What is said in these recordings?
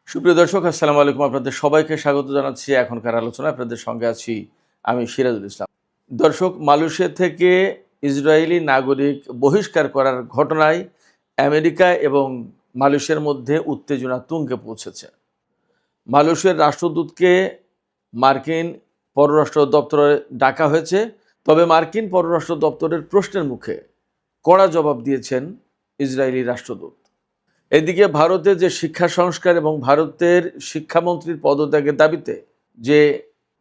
সুপ্রিয় দর্শক, আসসালামু আলাইকুম। আপনাদের সবাইকে স্বাগত জানাচ্ছি এখনকার আলোচনা। আপনাদের সঙ্গে আছি আমি সিরাজুল ইসলাম। দর্শক, মালয়েশিয়া থেকে ইসরায়েলি নাগরিক বহিষ্কার করার ঘটনায় আমেরিকা এবং মালয়েশিয়ার মধ্যে উত্তেজনা তুঙ্গে পৌঁছেছে। মালয়েশিয়ার রাষ্ট্রদূতকে মার্কিন পররাষ্ট্র দপ্তরে ডাকা হয়েছে, তবে মার্কিন পররাষ্ট্র দপ্তরের প্রশ্নের মুখে কড়া জবাব দিয়েছেন ইসরায়েলি রাষ্ট্রদূত। এদিকে ভারতে যে শিক্ষা সংস্কার এবং ভারতের শিক্ষামন্ত্রীর পদত্যাগের দাবিতে যে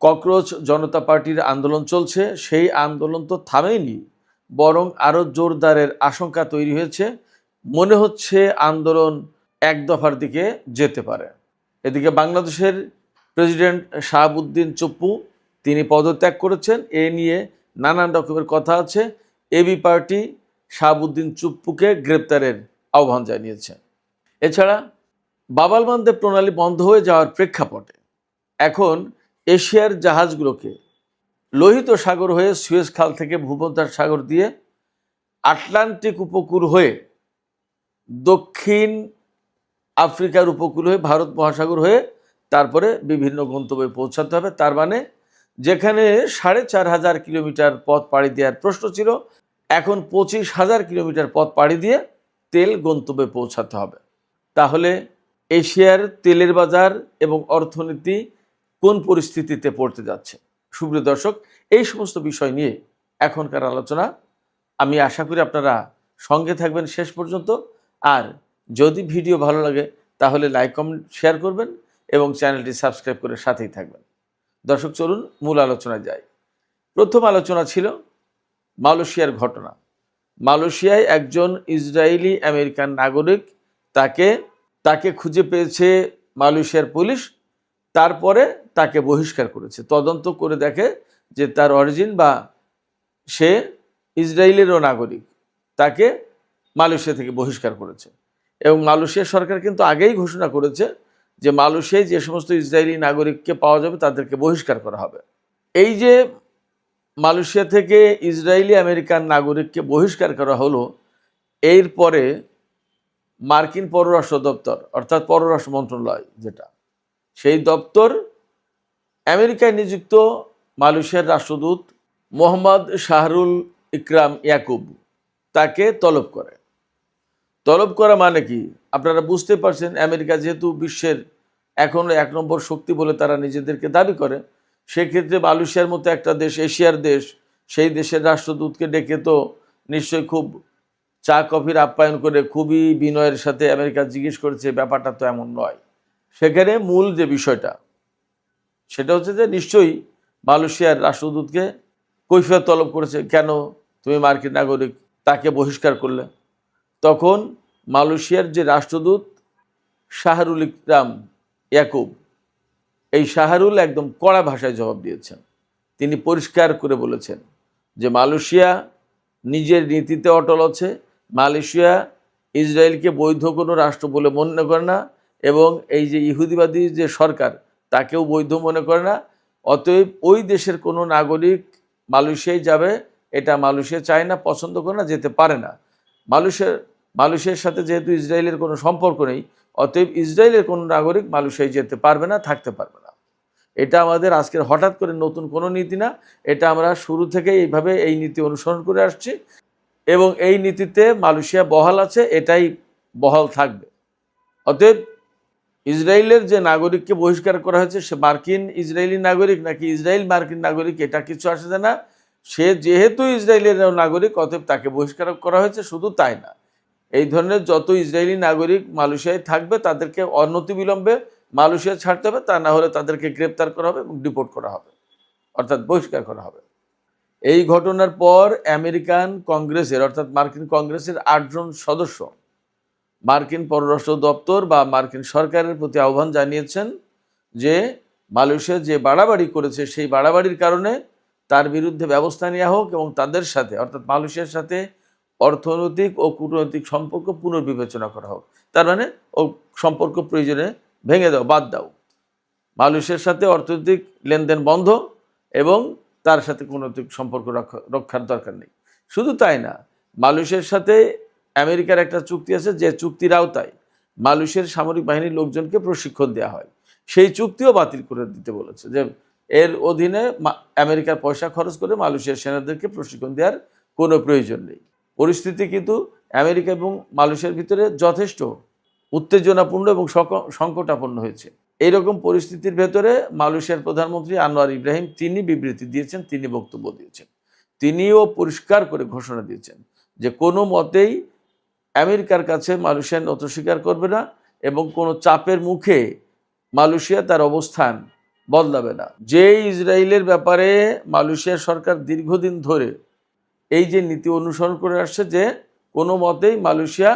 ককরোচ জনতা পার্টির আন্দোলন চলছে, সেই আন্দোলন তো থামেনি, বরং আরও জোরদারের আশঙ্কা তৈরি হয়েছে। মনে হচ্ছে আন্দোলন এক দফার দিকে যেতে পারে। এদিকে বাংলাদেশের প্রেসিডেন্ট শাহাবুদ্দিন চুপ্পু তিনি পদত্যাগ করেছেন, এ নিয়ে নানান রকমের কথা আছে। এবি পার্টি শাহাবুদ্দিন চুপ্পুকে গ্রেপ্তারের আহ্বান জানিয়েছে। এছাড়া বাব আল মানদেব প্রণালী বন্ধ হয়ে যাওয়ার প্রেক্ষাপটে এখন এশিয়ার জাহাজগুলোকে লোহিত সাগর হয়ে সুয়েজ খাল থেকে ভূমধ্যসাগর সাগর দিয়ে আটলান্টিক উপকূল হয়ে দক্ষিণ আফ্রিকার উপকূল হয়ে ভারত মহাসাগর হয়ে তারপরে বিভিন্ন গন্তব্যে পৌঁছাতে হবে। তার মানে যেখানে ৪,৫০০ কিলোমিটার পথ পাড়ি দেওয়ার প্রশ্ন ছিল, এখন ২৫,০০০ কিলোমিটার পথ পাড়ি দিয়ে তেল গন্তব্যে পৌঁছাতে হবে। তাহলে এশিয়ার তেলের বাজার এবং অর্থনীতি কোন পরিস্থিতিতে পড়তে যাচ্ছে? সুপ্রিয় দর্শক, এই সমস্ত বিষয় নিয়ে এখনকার আলোচনা। আমি আশা করি আপনারা সঙ্গে থাকবেন শেষ পর্যন্ত। আর যদি ভিডিও ভালো লাগে তাহলে লাইক, কমেন্ট, শেয়ার করবেন এবং চ্যানেলটি সাবস্ক্রাইব করে সাথেই থাকবেন। দর্শক, চলুন মূল আলোচনায় যাই। প্রথম আলোচনা ছিল মালয়েশিয়ার ঘটনা। মালয়েশিয়ায় একজন ইসরায়েলি আমেরিকান নাগরিক, তাকে খুঁজে পেয়েছে মালয়েশিয়ার পুলিশ। তারপরে তাকে বহিষ্কার করেছে। তদন্ত করে দেখে যে তার অরিজিন বা সে ইসরায়েলেরও নাগরিক, তাকে মালয়েশিয়া থেকে বহিষ্কার করেছে। এবং মালয়েশিয়া সরকার কিন্তু আগেই ঘোষণা করেছে যে মালয়েশিয়ায় যে সমস্ত ইসরায়েলি নাগরিককে পাওয়া যাবে তাদেরকে বহিষ্কার করা হবে। এই যে মালয়েশিয়া থেকে ইসরায়েলি আমেরিকান নাগরিককে বহিষ্কার করা হলো, এরপরে মার্কিন পররাষ্ট্র দপ্তর অর্থাৎ পররাষ্ট্র মন্ত্রণালয় যেটা, সেই দপ্তর আমেরিকায় নিযুক্ত মালয়েশিয়ার রাষ্ট্রদূত মোহাম্মদ শাহরুল ইকরাম ইয়াকুব তাকে তলব করে। তলব করা মানে কি আপনারা বুঝতে পারছেন। আমেরিকা যেহেতু বিশ্বের এখনও ১ নম্বর শক্তি বলে তারা নিজেদেরকে দাবি করে, সেক্ষেত্রে মালয়েশিয়ার মতো একটা দেশ, এশিয়ার দেশ, সেই দেশের রাষ্ট্রদূতকে ডেকে তো নিশ্চয়ই খুব চা কফির আপ্যায়ন করে খুবই বিনয়ের সাথে আমেরিকা জিজ্ঞেস করেছে, ব্যাপারটা তো এমন নয়। সেখানে মূল যে বিষয়টা সেটা হচ্ছে যে নিশ্চয়ই মালয়েশিয়ার রাষ্ট্রদূতকে কৈফিয়ত তলব করেছে, কেন তুমি মার্কিন নাগরিক তাকে বহিষ্কার করলে। তখন মালয়েশিয়ার যে রাষ্ট্রদূত শাহরুল ইকরাম ইয়াকুব, এই শাহরুল একদম কড়া ভাষায় জবাব দিয়েছেন। তিনি পরিষ্কার করে বলেছেন যে মালয়েশিয়া নিজের নীতিতে অটল আছে। মালয়েশিয়া ইসরায়েলকে বৈধ কোনো রাষ্ট্র বলে মনে করে না, এবং এই যে ইহুদিবাদী যে সরকার তাকেও বৈধ মনে করে না। অতএব ওই দেশের কোনো নাগরিক মালয়েশিয়ায় যাবে এটা মালয়েশিয়া চায় না, পছন্দ করে না, যেতে পারে না। মালয়েশিয়ার সাথে যেহেতু ইসরায়েলের কোনো সম্পর্ক নেই, অতএব ইসরায়েলের কোনো নাগরিক মালয়েশিয়ায় যেতে পারবে না, থাকতে পারবে না। এটা আমাদের আজকের হঠাৎ করে নতুন কোনো নীতি না, এটা আমরা শুরু থেকে এইভাবে এই নীতি অনুসরণ করে আসছি এবং এই নীতিতে মালয়েশিয়া বহাল আছে, এটাই বহাল থাকবে। অতএব ইসরায়েলের যে নাগরিককে বহিষ্কার করা হয়েছে সে মার্কিন ইসরায়েলি নাগরিক নাকি ইসরায়েল মার্কিন নাগরিক এটা কিছু আসে যায় না। সে যেহেতু ইসরায়েলের নাগরিক, অতএব তাকে বহিষ্কার করা হয়েছে। শুধু তাই না, এই ধরনের যত ইসরায়েলি নাগরিক মালয়েশিয়ায় থাকবে তাদেরকে অনতিবিলম্বে মালয়েশিয়া ছাড়তে হবে, তা না হলে তাদেরকে গ্রেপ্তার করা হবে এবং ডিপোর্ট করা হবে, অর্থাৎ বহিষ্কার করা হবে। এই ঘটনার পর আমেরিকান কংগ্রেসের অর্থাৎ মার্কিন কংগ্রেসের ৮ জন সদস্য মার্কিন পররাষ্ট্র দপ্তর বা মার্কিন সরকারের প্রতি আহ্বান জানিয়েছেন যে মালয়েশিয়া যে বাড়াবাড়ি করেছে সেই বাড়াবাড়ির কারণে তার বিরুদ্ধে ব্যবস্থা নেওয়া হোক এবং তাদের সাথে অর্থাৎ মালয়েশিয়ার সাথে অর্থনৈতিক ও কূটনৈতিক সম্পর্ক পুনর্বিবেচনা করা হোক। তার মানে ও সম্পর্ক প্রয়োজনে ভেঙে দাও, বাদ দাও। মালয়েশিয়ার সাথে অর্থনৈতিক লেনদেন বন্ধ এবং তার সাথে কূটনৈতিক সম্পর্ক রক্ষার দরকার নেই। শুধু তাই না, মালয়েশিয়ার সাথে আমেরিকার একটা চুক্তি আছে, যে চুক্তির আওতায় মালয়েশিয়ার সামরিক বাহিনীর লোকজনকে প্রশিক্ষণ দেওয়া হয়, সেই চুক্তিও বাতিল করে দিতে বলেছে, যে এর অধীনে আমেরিকার পয়সা খরচ করে মালয়েশিয়ার সেনাদেরকে প্রশিক্ষণ দেওয়ার কোনো প্রয়োজন নেই। পরিস্থিতি কিন্তু আমেরিকা এবং মালয়েশিয়ার ভিতরে যথেষ্ট উত্তেজনাপূর্ণ এবং সংকটাপন্ন হয়েছে। এইরকম পরিস্থিতির ভেতরে মালয়েশিয়ার প্রধানমন্ত্রী আনোয়ার ইব্রাহিম তিনি বিবৃতি দিয়েছেন, তিনি বক্তব্য দিয়েছেন, তিনিও পরিষ্কার করে ঘোষণা দিয়েছেন যে কোনো মতেই আমেরিকার কাছে মালয়েশিয়া নত স্বীকার করবে না এবং কোনো চাপের মুখে মালয়েশিয়া তার অবস্থান বদলাবে না। যে ইসরায়েলের ব্যাপারে মালয়েশিয়া সরকার দীর্ঘদিন ধরে এই যে নীতি অনুসরণ করে আসছে যে কোনো মতেই মালয়েশিয়া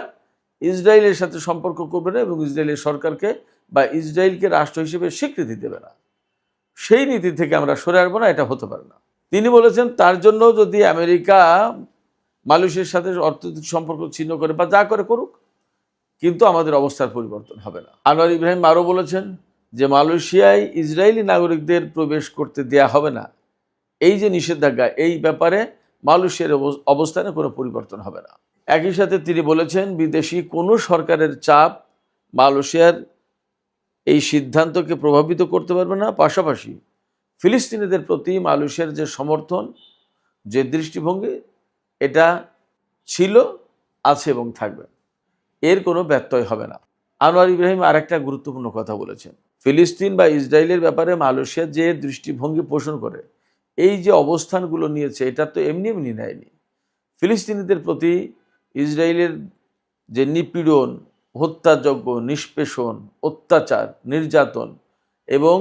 ইসরায়েলের সাথে সম্পর্ক করবে না এবং ইসরায়েলের সরকারকে বা ইসরায়েলকে রাষ্ট্র হিসেবে স্বীকৃতি দেবে না, সেই নীতি থেকে আমরা সরে আসবো না, এটা হতে পারে না। তিনি বলেছেন তার জন্য যদি আমেরিকা মালয়েশিয়ার সাথে অর্থনৈতিক সম্পর্ক ছিন্ন করে বা যা করে করুক, কিন্তু আমাদের অবস্থার পরিবর্তন হবে না। আনোয়ার ইব্রাহিম আরও বলেছেন যে মালয়েশিয়ায় ইসরায়েলি নাগরিকদের প্রবেশ করতে দেয়া হবে না, এই যে নিষেধাজ্ঞা, এই ব্যাপারে মালয়েশিয়ার অবস্থানে কোনো পরিবর্তন হবে না। একই সাথে তিনি বলেছেন বিদেশি কোনো সরকারের চাপ মালয়েশিয়ার এই সিদ্ধান্তকে প্রভাবিত করতে পারবে না। পাশাপাশি ফিলিস্তিনিদের প্রতি মালয়েশিয়ার যে সমর্থন, যে দৃষ্টিভঙ্গি, এটা ছিল, আছে এবং থাকবে, এর কোনো ব্যত্যয় হবে না। আনোয়ার ইব্রাহিম আরেকটা গুরুত্বপূর্ণ কথা বলেছেন, ফিলিস্তিন বা ইসরায়েলের ব্যাপারে মালয়েশিয়া যে দৃষ্টিভঙ্গি পোষণ করে, এই যে অবস্থানগুলো নিয়েছে, এটা তো এমনি এমনি নেয়নি। ফিলিস্তিনিদের প্রতি ইসরায়েলের যে নিপীড়ন, হত্যাযজ্ঞ, নিষ্পেষণ, অত্যাচার, নির্যাতন এবং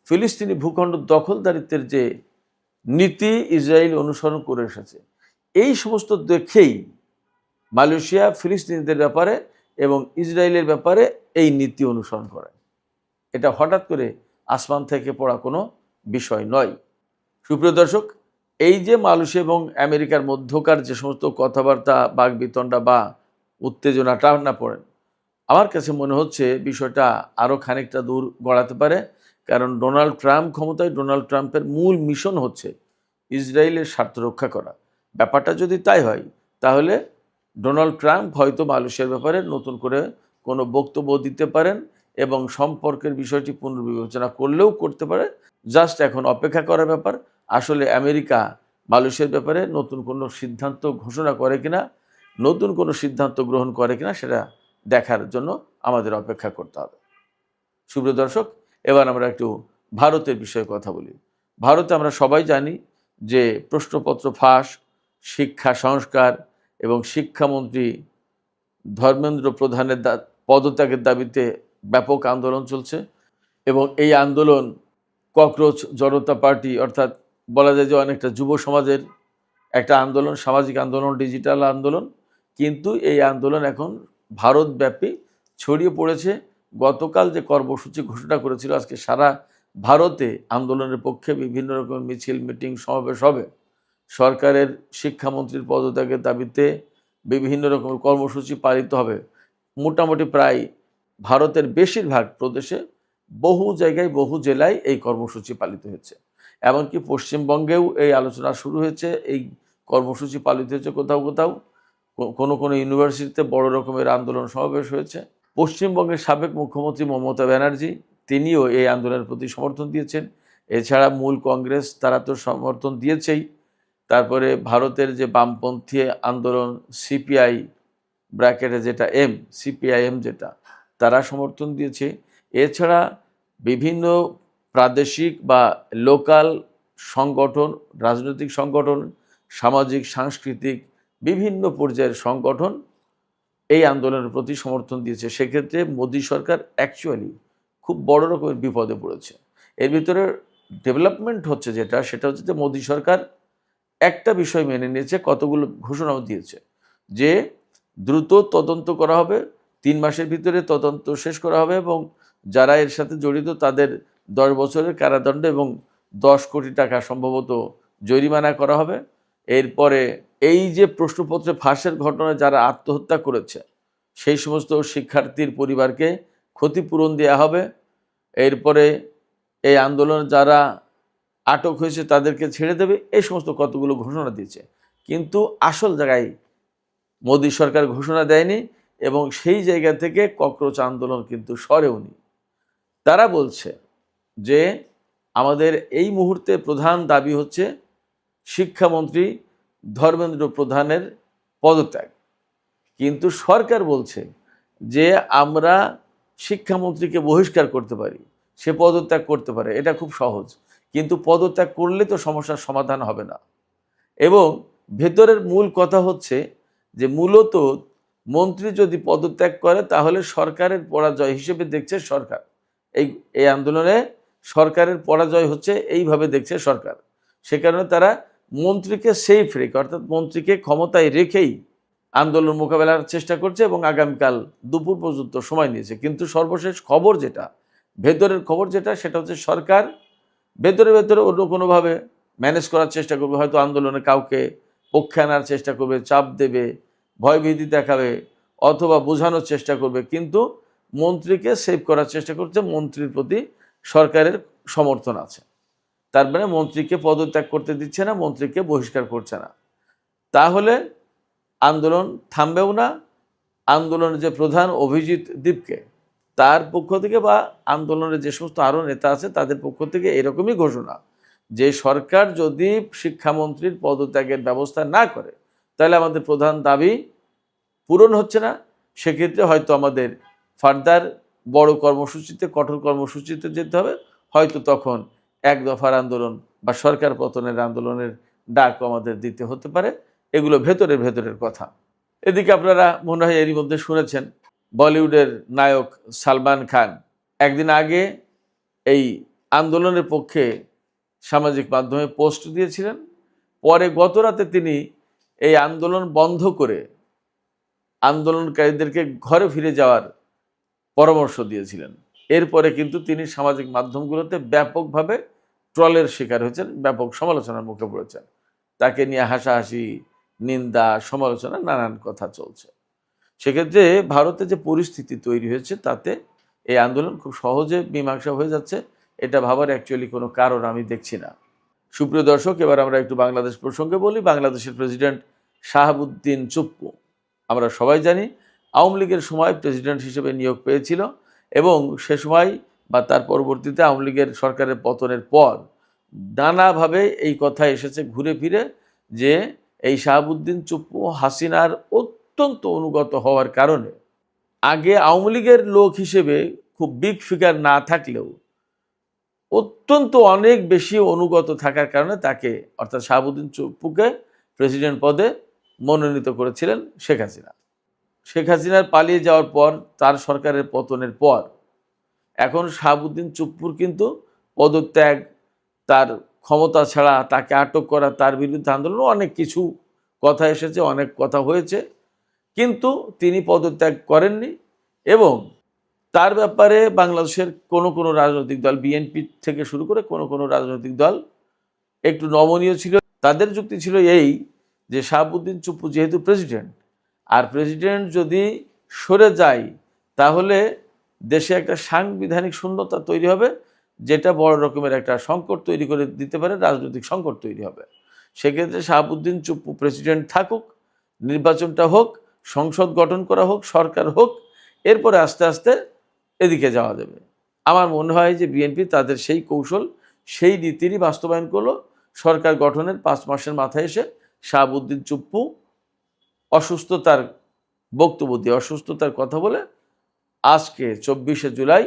ফিলিস্তিনি ভূখণ্ড দখলদারিত্বের যে নীতি ইসরায়েল অনুসরণ করে এসেছে, এই সমস্ত দেখেই মালয়েশিয়া ফিলিস্তিনিদের ব্যাপারে এবং ইসরায়েলের ব্যাপারে এই নীতি অনুসরণ করে। এটা হঠাৎ করে আসমান থেকে পড়া কোনো বিষয় নয়। সুপ্রিয় দর্শক, এই যে মালয়েশিয়া এবং আমেরিকার মধ্যকার যে সমস্ত কথাবার্তা, বাকবিতণ্ডা বা উত্তেজনা টানা পড়েন, আমার কাছে মনে হচ্ছে বিষয়টা আরও খানিকটা দূর গড়াতে পারে। কারণ ডোনাল্ড ট্রাম্প ক্ষমতায়, ডোনাল্ড ট্রাম্পের মূল মিশন হচ্ছে ইসরায়েলের স্বার্থ রক্ষা করা। ব্যাপারটা যদি তাই হয়, তাহলে ডোনাল্ড ট্রাম্প হয়তো মালয়েশিয়ার ব্যাপারে নতুন করে কোনো বক্তব্য দিতে পারেন এবং সম্পর্কের বিষয়টি পুনর্বিবেচনা করলেও করতে পারে। জাস্ট এখন অপেক্ষা করার ব্যাপার, আসলে আমেরিকা মালয়েশিয়ার ব্যাপারে নতুন কোনো সিদ্ধান্ত ঘোষণা করে কিনা, নতুন কোনো সিদ্ধান্ত গ্রহণ করে কিনা, সেটা দেখার জন্য আমাদের অপেক্ষা করতে হবে। সুপ্রিয় দর্শক, এবার আমরা একটু ভারতের বিষয়ে কথা বলি। ভারতে আমরা সবাই জানি যে প্রশ্নপত্র ফাঁস, শিক্ষা সংস্কার এবং শিক্ষামন্ত্রী ধর্মেন্দ্র প্রধানের পদত্যাগের দাবিতে ব্যাপক আন্দোলন চলছে এবং এই আন্দোলন ককরোচ জনতা পার্টি, অর্থাৎ বলা যায় যে অনেকটা যুব সমাজের একটা আন্দোলন, সামাজিক আন্দোলন, ডিজিটাল আন্দোলন। কিন্তু এই আন্দোলন এখন ভারতব্যাপী ছড়িয়ে পড়েছে। গতকাল যে কর্মসূচি ঘোষণা করেছিল, আজকে সারা ভারতে আন্দোলনের পক্ষে বিভিন্ন রকমের মিছিল, মিটিং, সমাবেশ হবে। সরকারের শিক্ষামন্ত্রীর পদত্যাগের দাবিতে বিভিন্ন রকমের কর্মসূচি পালিত হবে। মোটামুটি প্রায় ভারতের বেশিরভাগ প্রদেশে, বহু জায়গায়, বহু জেলায় এই কর্মসূচি পালিত হয়েছে। এমনকি পশ্চিমবঙ্গেও এই আলোচনা শুরু হয়েছে, এই কর্মসূচি পালিত হয়েছে কোথাও কোথাও। কোনো কোনো ইউনিভার্সিটিতে বড় রকমের আন্দোলন সমাবেশ হয়েছে। পশ্চিমবঙ্গের সাবেক মুখ্যমন্ত্রী মমতা ব্যানার্জি, তিনিও এই আন্দোলনের প্রতি সমর্থন দিয়েছেন। এছাড়া মূল কংগ্রেস, তারা তো সমর্থন দিয়েছেই। তারপরে ভারতের যে বামপন্থী আন্দোলন সিপিআই ব্র্যাকেটে যেটা এম, সিপিআইএম যেটা, তারা সমর্থন দিয়েছে। এছাড়া বিভিন্ন প্রাদেশিক বা লোকাল সংগঠন, রাজনৈতিক সংগঠন, সামাজিক সাংস্কৃতিক বিভিন্ন পর্যায়ের সংগঠন এই আন্দোলনের প্রতি সমর্থন দিয়েছে। সেক্ষেত্রে মোদী সরকার অ্যাকচুয়ালি খুব বড় রকমের বিপদে পড়েছে। এর ভিতরে ডেভেলপমেন্ট হচ্ছে যেটা, সেটা হচ্ছে যে মোদী সরকার একটা বিষয় মেনে নিয়েছে, কতগুলো ঘোষণাও দিয়েছে যে দ্রুত তদন্ত করা হবে, 3 মাসের ভিতরে তদন্ত শেষ করা হবে এবং যারা এর সাথে জড়িত তাদের 10 বছরের কারাদণ্ড এবং 10 কোটি টাকা সম্ভবত জরিমানা করা হবে। এরপরে এই যে প্রশ্নপত্রে ফাঁসের ঘটনায় যারা আত্মহত্যা করেছে, সেই সমস্ত শিক্ষার্থীর পরিবারকে ক্ষতিপূরণ দেওয়া হবে। এরপরে এই আন্দোলনে যারা আটক হয়েছে তাদেরকে ছেড়ে দেবে। এই সমস্ত কতগুলো ঘোষণা দিয়েছে, কিন্তু আসল জায়গায় মোদী সরকার ঘোষণা দেয়নি এবং সেই জায়গা থেকে ককরোচ আন্দোলন কিন্তু সরেওনি। তারা বলছে যে আমাদের এই মুহূর্তে প্রধান দাবি হচ্ছে শিক্ষামন্ত্রী ধর্মেন্দ্র প্রধানের পদত্যাগ। কিন্তু সরকার বলছে যে আমরা শিক্ষামন্ত্রীকে বহিষ্কার করতে পারি, সে পদত্যাগ করতে পারে, এটা খুব সহজ। কিন্তু পদত্যাগ করলে তো সমস্যার সমাধান হবে না। এবং ভেতরের মূল কথা হচ্ছে যে মূলত মন্ত্রী যদি পদত্যাগ করে তাহলে সরকারের পরাজয় হিসেবে দেখছে সরকার। এই আন্দোলনে সরকারের পরাজয় হচ্ছে এইভাবে দেখছে সরকার। সে কারণে তারা মন্ত্রীকে সেফ রেখে, অর্থাৎ মন্ত্রীকে ক্ষমতায় রেখেই আন্দোলন মোকাবেলার চেষ্টা করছে এবং আগামীকাল দুপুর পর্যন্ত সময় নিয়েছে। কিন্তু সর্বশেষ খবর যেটা, ভেতরের খবর যেটা, সেটা হচ্ছে সরকার ভেতরে ভেতরে অন্য কোনোভাবে ম্যানেজ করার চেষ্টা করবে। হয়তো আন্দোলনে কাউকে পক্ষে আনার চেষ্টা করবে, চাপ দেবে, ভয়ভীতি দেখাবে, অথবা বোঝানোর চেষ্টা করবে। কিন্তু মন্ত্রীকে সেভ করার চেষ্টা করছে, মন্ত্রীর প্রতি সরকারের সমর্থন আছে। তার মানে মন্ত্রীকে পদত্যাগ করতে দিচ্ছে না, মন্ত্রীকে বহিষ্কার করছে না। তাহলে আন্দোলন থামবেও না। আন্দোলনের যে প্রধান অভিজিৎ দীপকে, তার পক্ষ থেকে বা আন্দোলনের যে সমস্ত আরও নেতা আছে তাদের পক্ষ থেকে এরকমই ঘোষণা যে সরকার যদি শিক্ষামন্ত্রীর পদত্যাগের ব্যবস্থা না করে তাহলে আমাদের প্রধান দাবি পূরণ হচ্ছে না। সেক্ষেত্রে হয়তো আমাদের ফার্দার বড় কর্মসূচিতে, কঠোর কর্মসূচিতে যেতে হবে। হয়তো তখন এক দফার আন্দোলন বা সরকার পতনের আন্দোলনের ডাকও আমাদের দিতে হতে পারে। এগুলো ভেতরের কথা। এদিকে আপনারা মনে হয় এরই মধ্যে শুনেছেন বলিউডের নায়ক সালমান খান একদিন আগে এই আন্দোলনের পক্ষে সামাজিক মাধ্যমে পোস্ট দিয়েছিলেন। পরে গত রাতে তিনি এই আন্দোলন বন্ধ করে আন্দোলনকারীদেরকে ঘরে ফিরে যাওয়ার পরামর্শ দিয়েছিলেন। এরপরে কিন্তু তিনি সামাজিক মাধ্যমগুলোতে ব্যাপকভাবে ট্রলের শিকার হয়েছেন, ব্যাপক সমালোচনার মুখে পড়েছেন। তাকে নিয়ে হাসাহাসি, নিন্দা, সমালোচনা, নানান কথা চলছে। সেক্ষেত্রে ভারতে যে পরিস্থিতি তৈরি হয়েছে তাতে এই আন্দোলন খুব সহজে মীমাংসা হয়ে যাচ্ছে, এটা ভাবার অ্যাকচুয়ালি কোনো কারণ আমি দেখছি না। সুপ্রিয় দর্শক, এবার আমরা একটু বাংলাদেশ প্রসঙ্গে বলি। বাংলাদেশের প্রেসিডেন্ট শাহাবুদ্দিন চুপ্পু, আমরা সবাই জানি আওয়ামী লীগের সময় প্রেসিডেন্ট হিসেবে নিয়োগ পেয়েছিল এবং সে সময় বা তার পরবর্তীতে আওয়ামী লীগের সরকারের পতনের পর নানাভাবে এই কথা এসেছে ঘুরে ফিরে যে এই শাহাবুদ্দিন চুপ্পু হাসিনার অত্যন্ত অনুগত হওয়ার কারণে আগে আওয়ামী লীগের লোক হিসেবে খুব বিগ ফিগার না থাকলেও অত্যন্ত অনেক বেশি অনুগত থাকার কারণে তাকে, অর্থাৎ শাহাবুদ্দিন চুপ্পুকে প্রেসিডেন্ট পদে মনোনীত করেছিলেন শেখ হাসিনা। শেখ হাসিনার পালিয়ে যাওয়ার পর, তার সরকারের পতনের পর এখন শাহাবুদ্দিন চুপ্পুর কিন্তু পদত্যাগ, তার ক্ষমতা ছাড়া, তাকে আটক করা, তার বিরুদ্ধে আন্দোলন, অনেক কিছু কথা এসেছে, অনেক কথা হয়েছে, কিন্তু তিনি পদত্যাগ করেননি। এবং তার ব্যাপারে বাংলাদেশের কোনো রাজনৈতিক দল, বিএনপি থেকে শুরু করে কোনো রাজনৈতিক দল একটু নমনীয় ছিল। তাদের যুক্তি ছিল এই যে শাহাবুদ্দিন চুপ্পু যেহেতু প্রেসিডেন্ট, আর প্রেসিডেন্ট যদি সরে যায় তাহলে দেশে একটা সাংবিধানিক শূন্যতা তৈরি হবে, যেটা বড় রকমের একটা সংকট তৈরি করে দিতে পারে, রাজনৈতিক সংকট তৈরি হবে। সেক্ষেত্রে শাহাবুদ্দিন চুপ্পু প্রেসিডেন্ট থাকুক, নির্বাচনটা হোক, সংসদ গঠন করা হোক, সরকার হোক, এরপরে আস্তে আস্তে এদিকে যাওয়া যাবে। আমার মনে হয় যে বিএনপি তাদের সেই কৌশল, সেই নীতিরই বাস্তবায়ন করলো। সরকার গঠনের 5 মাসের মাথায় এসে শাহাবুদ্দিন চুপ্পু অসুস্থতার বক্তব্য দিয়ে, অসুস্থতার কথা বলে আজকে 24শে জুলাই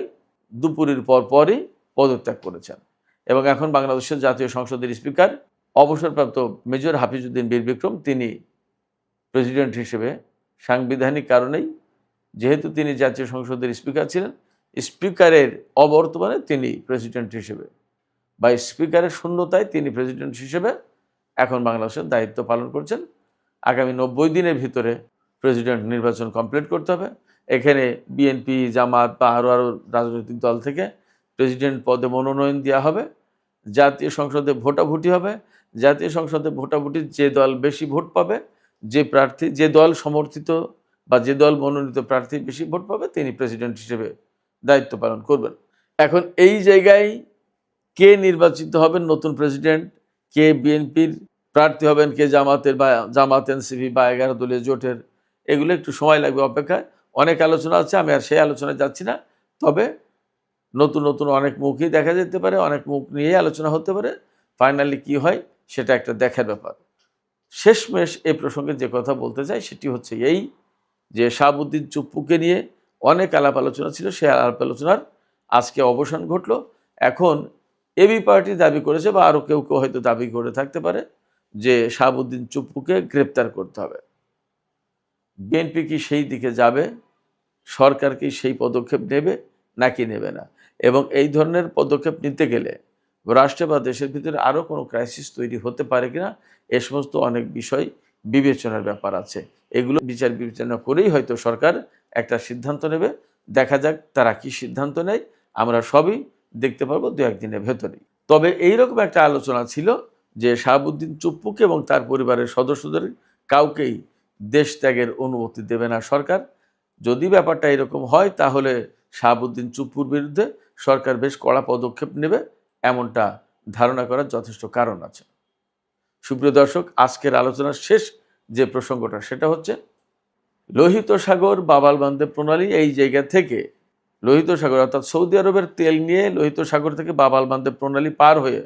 দুপুরের পরই পদত্যাগ করেছেন। এবং এখন বাংলাদেশের জাতীয় সংসদের স্পিকার অবসরপ্রাপ্ত মেজর হাফিজউদ্দিন বীর বিক্রম, তিনি প্রেসিডেন্ট হিসেবে সাংবিধানিক কারণেই, যেহেতু তিনি জাতীয় সংসদের স্পিকার ছিলেন, স্পিকারের অবর্তমানে তিনি প্রেসিডেন্ট হিসেবে বা স্পিকারের শূন্যতায় তিনি প্রেসিডেন্ট হিসেবে এখন বাংলাদেশের দায়িত্ব পালন করছেন। আগামী 90 দিনের ভিতরে প্রেসিডেন্ট নির্বাচন কমপ্লিট করতে হবে। এখানে বিএনপি, জামাত বা আরও রাজনৈতিক দল থেকে প্রেসিডেন্ট পদে মনোনয়ন দেওয়া হবে। জাতীয় সংসদে ভোটাভুটি হবে। জাতীয় সংসদে ভোটাভুটির যে দল বেশি ভোট পাবে, যে প্রার্থী, যে দল সমর্থিত বা যে দল মনোনীত প্রার্থী বেশি ভোট পাবে, তিনি প্রেসিডেন্ট হিসেবে দায়িত্ব পালন করবেন। এখন এই জায়গায় কে নির্বাচিত হবেন নতুন প্রেসিডেন্ট, কে বিএনপির প্রার্থী হবেন, কে জামাতের বা জামাত এনসিপি বা 11 দলীয় জোটের, এগুলো একটু সময় লাগবে অপেক্ষায়। অনেক আলোচনা আছে, আমি আর সেই আলোচনায় যাচ্ছি না। তবে নতুন নতুন অনেক মুখই দেখা যেতে পারে, অনেক মুখ নিয়েই আলোচনা হতে পারে। ফাইনালি কি হয় সেটা একটা দেখার ব্যাপার। শেষমেশ এই প্রসঙ্গে যে কথা বলতে চাই সেটি হচ্ছে এই যে শাহাবুদ্দিন চুপ্পুকে নিয়ে অনেক আলাপ আলোচনা ছিল, সেই আলাপ আলোচনার আজকে অবসান ঘটল। এখন এবি পার্টি দাবি করেছে, বা আরও কেউ কেউ হয়তো দাবি করে থাকতে পারে, যে শাহাবুদ্দিন চুপ্পুকে গ্রেপ্তার করতে হবে। বিএনপি কি সেই দিকে যাবে? সরকার কি সেই পদক্ষেপ নেবে নাকি নেবে না? এবং এই ধরনের পদক্ষেপ নিতে গেলে রাষ্ট্র বা দেশের ভিতরে আরও কোনো ক্রাইসিস তৈরি হতে পারে কিনা, এ সমস্ত অনেক বিষয় বিবেচনার ব্যাপার আছে। এগুলো বিচার বিবেচনা করেই হয়তো সরকার একটা সিদ্ধান্ত নেবে। দেখা যাক তারা কি সিদ্ধান্ত নেয়, আমরা সবই দেখতে পারবো দু একদিনের ভেতরেই। তবে এইরকম একটা আলোচনা ছিল যে শাহাবুদ্দিন চুপ্পুকে এবং তার পরিবারের সদস্যদের কাউকেই দেশ ত্যাগের অনুমতি দেবে না সরকার। যদি ব্যাপারটা এরকম হয় তাহলে শাহাবুদ্দিন চুপ্পুর বিরুদ্ধে সরকার বেশ কড়া পদক্ষেপ নেবে, এমনটা ধারণা করার যথেষ্ট কারণ আছে। সুপ্রিয় দর্শক, আজকের আলোচনার শেষ যে প্রসঙ্গটা সেটা হচ্ছে লোহিত সাগর বাব-আল মানদেব প্রণালী। এই জায়গা থেকে লোহিত সাগর অর্থাৎ সৌদি আরবের তেল নিয়ে লোহিত সাগর থেকে বাব-আল মানদেব প্রণালী পার হয়ে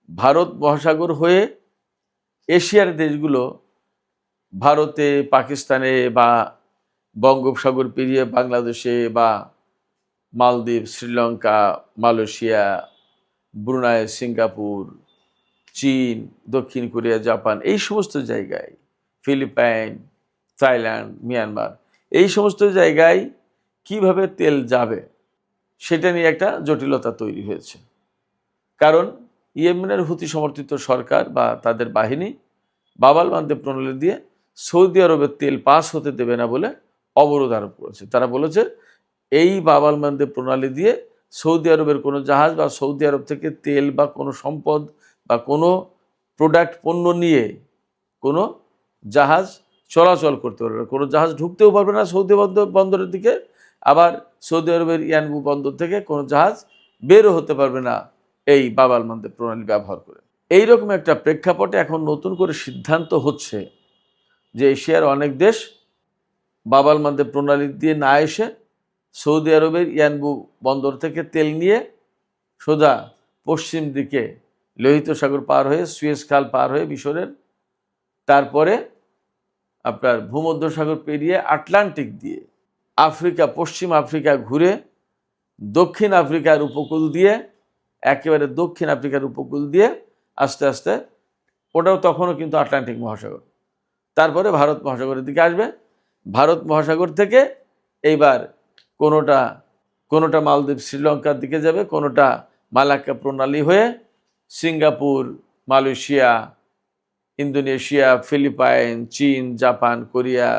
ভারত মহাসাগর হয়ে এশিয়ার দেশগুলো, ভারতে, পাকিস্তানে বা বঙ্গোপসাগর পেরিয়ে বাংলাদেশে বা মালদ্বীপ, শ্রীলঙ্কা, মালয়েশিয়া, ব্রুনাই, সিঙ্গাপুর, চীন, দক্ষিণ কোরিয়া, জাপান, এই সমস্ত জায়গায়, ফিলিপাইন, থাইল্যান্ড, মিয়ানমার, এই সমস্ত জায়গায় কিভাবে তেল যাবে সেটা নিয়ে একটা জটিলতা তৈরি হয়েছে। কারণ ইয়েমেনের হুতি সমর্থিত সরকার বা তাদের বাহিনী বাব-আল মানদেব প্রণালী দিয়ে সৌদি আরবের তেল পাস হতে দেবে না বলে অবরোধ আরোপ করেছে। তারা বলেছে এই বাব-আল মানদেব প্রণালী দিয়ে সৌদি আরবের কোনো জাহাজ বা সৌদি আরব থেকে তেল বা কোনো সম্পদ বা কোনো প্রোডাক্ট পণ্য নিয়ে কোনো জাহাজ চলাচল করতে পারবে না, কোনো জাহাজ ঢুকতেও পারবে না সৌদি বন্দরের দিকে, আবার সৌদি আরবের ইয়ানবু বন্দর থেকে কোনো জাহাজ বেরও হতে পারবে না এই বাব-আল মানদেব প্রণালী ব্যবহার করে। এইরকম একটা প্রেক্ষাপটে এখন নতুন করে সিদ্ধান্ত হচ্ছে যে এশিয়ার অনেক দেশ বাব-আল মানদেব প্রণালী দিয়ে না এসে সৌদি আরবের ইয়ানবু বন্দর থেকে তেল নিয়ে সোজা পশ্চিম দিকে লোহিত সাগর পার হয়ে সুয়েজ খাল পার হয়ে মিশরের, তারপরে আপনার ভূমধ্যসাগর পেরিয়ে আটলান্টিক দিয়ে আফ্রিকা, পশ্চিম আফ্রিকা ঘুরে দক্ষিণ আফ্রিকার উপকূল দিয়ে, একেবারে দক্ষিণ আফ্রিকার উপকূল দিয়ে আস্তে আস্তে, ওটাও তখনও কিন্তু আটলান্টিক মহাসাগর, তারপরে ভারত মহাসাগরের দিকে আসবে। ভারত মহাসাগর থেকে এইবার কোনোটা মালদ্বীপ, শ্রীলঙ্কার দিকে যাবে, কোনোটা মালাক্কা প্রণালী হয়ে সিঙ্গাপুর, মালয়েশিয়া, ইন্দোনেশিয়া, ফিলিপাইন, চীন, জাপান, কোরিয়া,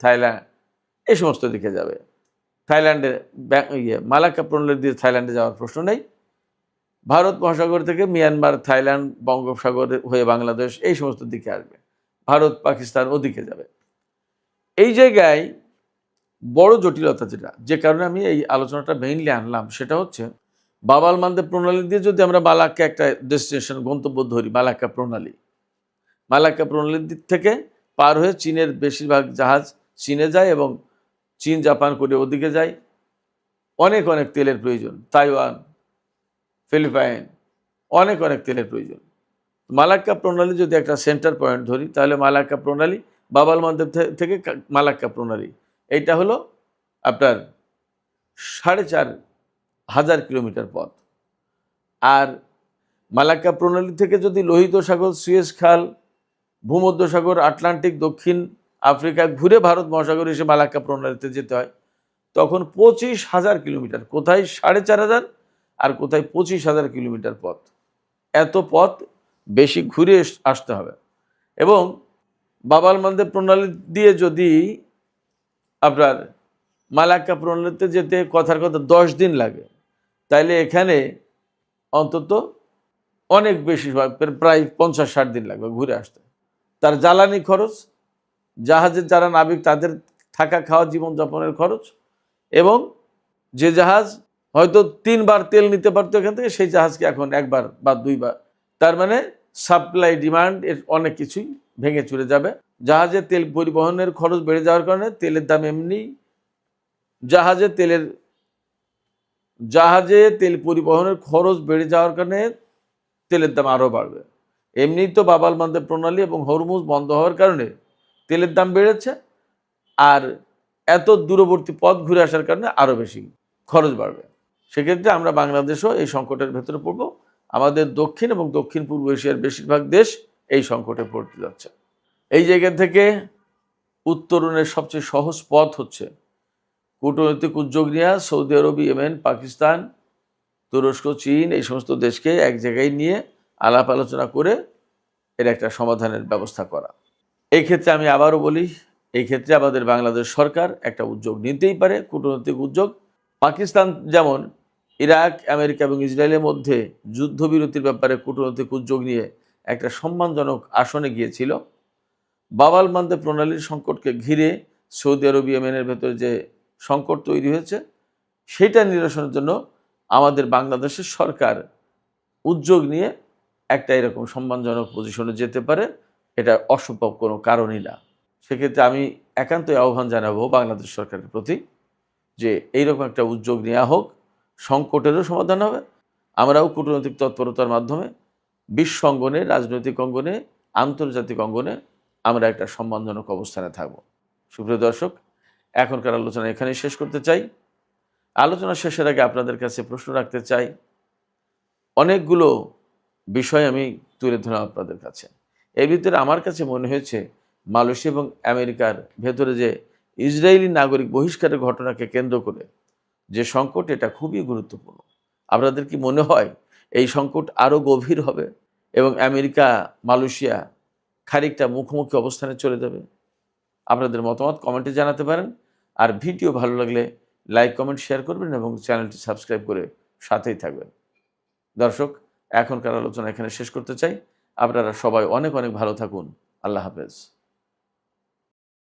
থাইল্যান্ড, এই সমস্ত দিকে যাবে। থাইল্যান্ডে মালাক্কা প্রণালী দিয়ে থাইল্যান্ডে যাওয়ার প্রশ্ন নেই। ভারত মহাসাগর থেকে মিয়ানমার, থাইল্যান্ড, বঙ্গোপসাগর হয়ে বাংলাদেশ, এই সমস্ত দিকে আসবে। ভারত, পাকিস্তান ওদিকে যাবে। এই জায়গায় বড় জটিলতা যে কারণে আমি এই আলোচনাটা মেইনলি আনলাম সেটা হচ্ছে বাব-আল মানদেব প্রণালী দিয়ে যদি আমরা মালাক্কা একটা ডেস্টিনেশন গন্তব্য ধরি, মালাক্কা প্রণালীর দিক থেকে পার হয়ে চীনের বেশিরভাগ জাহাজ চীনে যায় এবং চীন, জাপান, কোরিয়া ওদিকে যায়। অনেক তেলের প্রয়োজন, তাইওয়ান, ফিলিপাইন, অনেক তেলের প্রয়োজন। মালাক্কা প্রণালী যদি একটা সেন্টার পয়েন্ট ধরি তাহলে মালাক্কা প্রণালী, বাব-আল মানদেব থেকে মালাক্কা প্রণালী, এইটা হলো আপনার 4,500 কিলোমিটার পথ। আর মালাক্কা প্রণালী থেকে যদি লোহিত সাগর, সুয়েজ খাল, ভূমধ্যসাগর, আটলান্টিক, দক্ষিণ আফ্রিকা ঘুরে ভারত মহাসাগর এসে মালাক্কা প্রণালীতে যেতে হয়, তখন 25,000 কিলোমিটার, কোথায় 4,500 আর কোথায় 25,000 কিলোমিটার পথ। এত পথ বেশি ঘুরে আসতে হবে। এবং বাব-আল মানদেব প্রণালী দিয়ে যদি আপনার মালাক্কা প্রণালীতে যেতে কথার কথা 10 দিন লাগে, তাইলে এখানে অন্তত অনেক বেশি, প্রায় 50-60 দিন লাগবে ঘুরে আসতে। তার জ্বালানি খরচ, জাহাজের যারা নাবিক তাদের থাকা খাওয়া জীবনযাপনের খরচ, এবং যে জাহাজ হয়তো 3 বার তেল নিতে পারতো এখান থেকে, সেই জাহাজকে এখন 1 বার বা 2 বার। তার মানে সাপ্লাই ডিমান্ড এর অনেক কিছুই ভেঙে চুরে যাবে। জাহাজে তেল পরিবহনের খরচ বেড়ে যাওয়ার কারণে তেলের দাম এমনি জাহাজে তেল পরিবহনের খরচ বেড়ে যাওয়ার কারণে তেলের দাম আরও বাড়বে। এমনি তো বাব আল মানদেব প্রণালী এবং হরমুজ বন্ধ হওয়ার কারণে তেলের দাম বেড়েছে, আর এত দূরবর্তী পথ ঘুরে আসার কারণে আরও বেশি খরচ বাড়বে। সেক্ষেত্রে আমরা বাংলাদেশও এই সংকটের ভেতরে পড়ব। আমাদের দক্ষিণ এবং দক্ষিণ পূর্ব এশিয়ার বেশিরভাগ দেশ এই সংকটে পড়তে যাচ্ছে। এই জায়গা থেকে উত্তরণের সবচেয়ে সহজ পথ হচ্ছে কূটনৈতিক উদ্যোগ নেওয়া। সৌদি আরব, ইয়েমেন, পাকিস্তান, তুরস্ক, চীন এই সমস্ত দেশকে এক জায়গায় নিয়ে আলাপ আলোচনা করে এর একটা সমাধানের ব্যবস্থা করা। এই ক্ষেত্রে আমি আবারও বলি, এই ক্ষেত্রে আমাদের বাংলাদেশ সরকার একটা উদ্যোগ নিতেই পারে, কূটনৈতিক উদ্যোগ। পাকিস্তান যেমন ইরাক, আমেরিকা এবং ইসরায়েলের মধ্যে যুদ্ধবিরতির ব্যাপারে কূটনৈতিক উদ্যোগ নিয়ে একটা সম্মানজনক আসনে গিয়েছিল, বাব আল মানদেব প্রণালীর সংকটকে ঘিরে সৌদি আরব, ইয়েমেনের ভেতরে যে সংকট তৈরি হয়েছে সেটা নিরসনের জন্য আমাদের বাংলাদেশের সরকার উদ্যোগ নিয়ে একটা এরকম সম্মানজনক পজিশনে যেতে পারে। এটা অসম্ভব কোনো কারণই না। সেক্ষেত্রে আমি একান্তই আহ্বান জানাবো বাংলাদেশ সরকারের প্রতি যে এইরকম একটা উদ্যোগ নেওয়া হোক, সংকটেরও সমাধান হবে। আমরাও কূটনৈতিক তৎপরতার মাধ্যমে বিশ্ব অঙ্গনে, রাজনৈতিক অঙ্গনে, আন্তর্জাতিক অঙ্গনে আমরা একটা সম্মানজনক অবস্থানে থাকব। সুপ্রিয় দর্শক, এখনকার আলোচনা এখানেই শেষ করতে চাই। আলোচনা শেষের আগে আপনাদের কাছে প্রশ্ন রাখতে চাই। অনেকগুলো বিষয় আমি তুলে ধরলাম আপনাদের কাছে। এর ভিতরে আমার কাছে মনে হয়েছে মালয়েশিয়া এবং আমেরিকার ভেতরে যে ইসরায়েলি নাগরিক বহিষ্কারের ঘটনাকে কেন্দ্র করে যে সংকট, এটা খুবই গুরুত্বপূর্ণ। আপনাদের কি মনে হয় এই সংকট আরও গভীর হবে এবং আমেরিকা, মালয়েশিয়া খানিকটা মুখোমুখি অবস্থানে চলে যাবে? আপনাদের মতামত কমেন্টে জানাতে পারেন। আর ভিডিও ভালো লাগলে লাইক, কমেন্ট, শেয়ার করবেন এবং চ্যানেলটি সাবস্ক্রাইব করে সাথেই থাকবেন। দর্শক, এখনকার আলোচনা এখানে শেষ করতে চাই। আপনারা সবাই অনেক অনেক ভালো থাকুন। আল্লাহ হাফেজ।